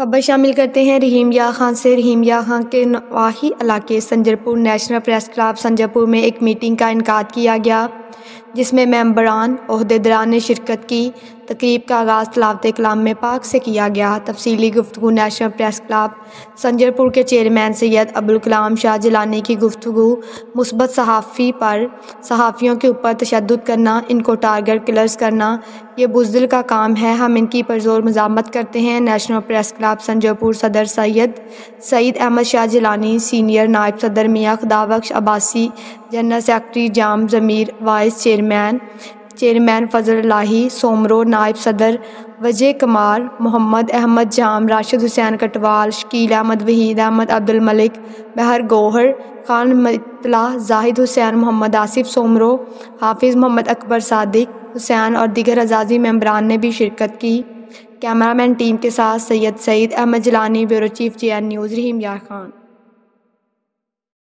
خبر شامل کرتے ہیں رحیم یار خان سے۔ رحیم یار خان کے نواحی علاقے سنجر پور نیشنل پریس کلب سنجر پور میں ایک میٹنگ کا انعقاد کیا گیا، جس میں ممبران عہدیداران نے شرکت کی۔ تقریب کا آغاز تلاوت کلام پاک سے کیا گیا۔ تفصیلی گفتگو نیشنل پریس کلب سنجر پور کے چیئرمین سید ابوالکلام شاہ جیلانی کی گفتگو: مثبت صحافی پر صحافیوں کے اوپر تشدد کرنا، ان کو ٹارگٹ کلرز کرنا، یہ بزدل کا کام ہے، ہم ان کی پرزور مذمت کرتے ہیں۔ نیشنل پریس کلب سنجر پور صدر سعید احمد شاہ جیلانی، سینئر نائب صدر میاں خدابخش عباسی، جنرل سیکرٹری جام ضمیر، وائس چیئرمین فضل الہی سومرو، نائب صدر وجے کمار، محمد احمد جام، راشد حسین کٹوال، شکیل احمد، وحید احمد، عبد الملک، بہر گوہر خان مطلع، زاہد حسین، محمد آصف سومرو، حافظ محمد اکبر، صادق حسین اور دیگر اعزازی ممبران نے بھی شرکت کی۔ کیمرہ مین ٹیم کے ساتھ سید Ahmad Jilani, bureau chief J N news, رحیم یار خان۔